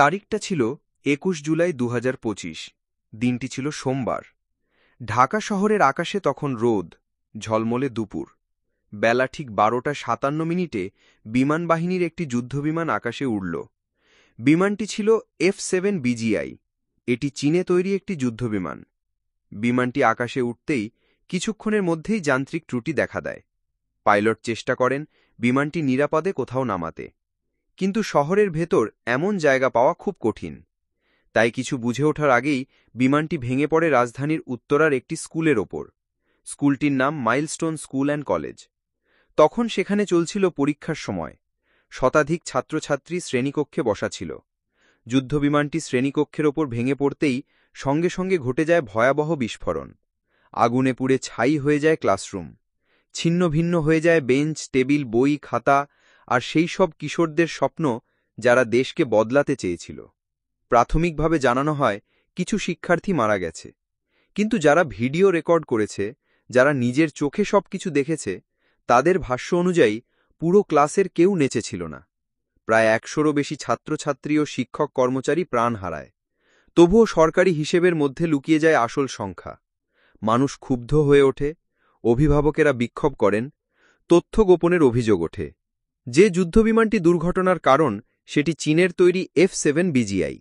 তারিখটা ছিল ২১ জুলাই ২০২৫। দিনটি ছিল সোমবার। ঢাকা শহরের আকাশে তখন রোদ, ঝলমলে দুপুর। বেলা ঠিক ১২:৫৭ বিমানবাহিনীর একটি যুদ্ধবিমান আকাশে উড়ল। বিমানটি ছিল F-7 BGI। এটি চীনে তৈরি একটি যুদ্ধবিমান। বিমানটি আকাশে উঠতেই কিছুক্ষণের মধ্যেই যান্ত্রিক ত্রুটি দেখা দেয়। পাইলট চেষ্টা করেন বিমানটি নিরাপদে কোথাও নামাতে, কিন্তু শহরের ভেতর এমন জায়গা পাওয়া খুব কঠিন। তাই কিছু বুঝে ওঠার আগেই বিমানটি ভেঙে পড়ে রাজধানীর উত্তরার একটি স্কুলের ওপর। স্কুলটির নাম মাইলস্টোন স্কুল অ্যান্ড কলেজ। তখন সেখানে চলছিল পরীক্ষার সময়। শতাধিক ছাত্রছাত্রী শ্রেণীকক্ষে বসা ছিল। যুদ্ধবিমানটি শ্রেণীকক্ষের ওপর ভেঙে পড়তেই সঙ্গে সঙ্গে ঘটে যায় ভয়াবহ বিস্ফোরণ। আগুনে পুড়ে ছাই হয়ে যায় ক্লাসরুম। ছিন্ন ভিন্ন হয়ে যায় বেঞ্চ, টেবিল, বই, খাতা, আর সেই সব কিশোরদের স্বপ্ন যারা দেশকে বদলাতে চেয়েছিল। প্রাথমিকভাবে জানানো হয় কিছু শিক্ষার্থী মারা গেছে, কিন্তু যারা ভিডিও রেকর্ড করেছে, যারা নিজের চোখে সবকিছু দেখেছে, তাদের ভাষ্য অনুযায়ী পুরো ক্লাসের কেউ নেচেছিল না। প্রায় ১০০রও বেশি ছাত্রছাত্রী ও শিক্ষক কর্মচারী প্রাণ হারায়। তবুও সরকারি হিসেবের মধ্যে লুকিয়ে যায় আসল সংখ্যা। মানুষ ক্ষুব্ধ হয়ে ওঠে, অভিভাবকেরা বিক্ষোভ করেন, তথ্য গোপনের অভিযোগ ওঠে। যে যুদ্ধবিমানটি দুর্ঘটনার কারণ সেটি চীনের তৈরি F-7 BGI।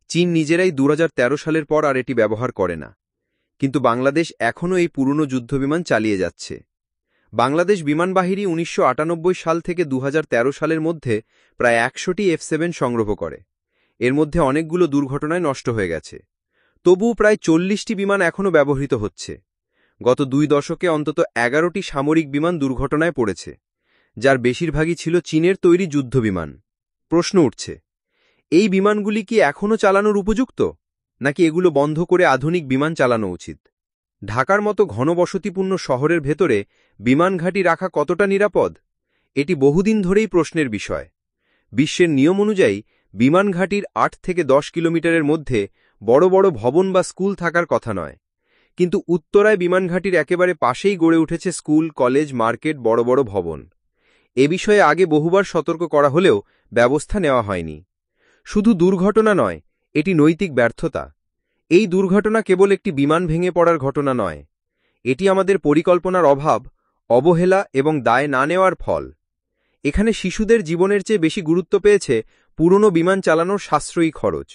চীন নিজেরাই ২০১৩ সালের পর আর এটি ব্যবহার করে না, কিন্তু বাংলাদেশ এখনও এই পুরনো যুদ্ধবিমান চালিয়ে যাচ্ছে। বাংলাদেশ বিমানবাহিনী ১৯৯৮ সাল থেকে ২০১৩ সালের মধ্যে প্রায় ১০০টি F-7 সংগ্রহ করে। এর মধ্যে অনেকগুলো দুর্ঘটনায় নষ্ট হয়ে গেছে। তবুও প্রায় ৪০টি বিমান এখনও ব্যবহৃত হচ্ছে। গত ২ দশকে অন্তত ১১টি সামরিক বিমান দুর্ঘটনায় পড়েছে, যার বেশিরভাগই ছিল চীনের তৈরি যুদ্ধবিমান। প্রশ্ন উঠছে, এই বিমানগুলি কি এখনও চালানোর উপযুক্ত, নাকি এগুলো বন্ধ করে আধুনিক বিমান চালানো উচিত? ঢাকার মতো ঘনবসতিপূর্ণ শহরের ভেতরে বিমান ঘাঁটি রাখা কতটা নিরাপদ? এটি বহুদিন ধরেই প্রশ্নের বিষয়। বিশ্বের নিয়ম অনুযায়ী বিমান ঘাঁটির ৮ থেকে ১০ কিলোমিটারের মধ্যে বড় বড় ভবন বা স্কুল থাকার কথা নয়, কিন্তু উত্তরায় বিমান ঘাঁটির একেবারে পাশেই গড়ে উঠেছে স্কুল, কলেজ, মার্কেট, বড় বড় ভবন। এ বিষয়ে আগে বহুবার সতর্ক করা হলেও ব্যবস্থা নেওয়া হয়নি। শুধু দুর্ঘটনা নয়, এটি নৈতিক ব্যর্থতা। এই দুর্ঘটনা কেবল একটি বিমান ভেঙে পড়ার ঘটনা নয়, এটি আমাদের পরিকল্পনার অভাব, অবহেলা এবং দায় না নেওয়ার ফল। এখানে শিশুদের জীবনের চেয়ে বেশি গুরুত্ব পেয়েছে পুরনো বিমান চালানোর সাশ্রয়ী খরচ।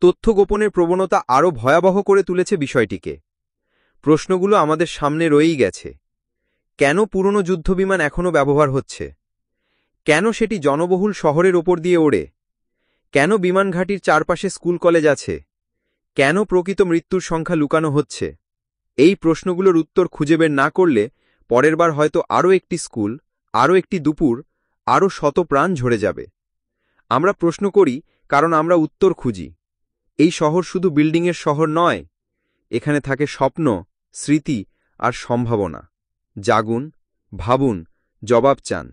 তথ্য গোপনের প্রবণতা আরও ভয়াবহ করে তুলেছে বিষয়টিকে। প্রশ্নগুলো আমাদের সামনে রয়েই গেছে। কেন পুরনো যুদ্ধবিমান এখনও ব্যবহার হচ্ছে? কেন সেটি জনবহুল শহরের ওপর দিয়ে ওড়ে? কেন বিমান ঘাঁটির চারপাশে স্কুল, কলেজ আছে? কেন প্রকৃত মৃত্যুর সংখ্যা লুকানো হচ্ছে? এই প্রশ্নগুলোর উত্তর খুঁজে বের না করলে পরের বার হয়তো আরও একটি স্কুল, আরও একটি দুপুর, আরও শত প্রাণ ঝরে যাবে। আমরা প্রশ্ন করি কারণ আমরা উত্তর খুঁজি। এই শহর শুধু বিল্ডিংয়ের শহর নয়, এখানে থাকে স্বপ্ন, স্মৃতি আর সম্ভাবনা। জাগুন, ভাবুন, জবাব চান।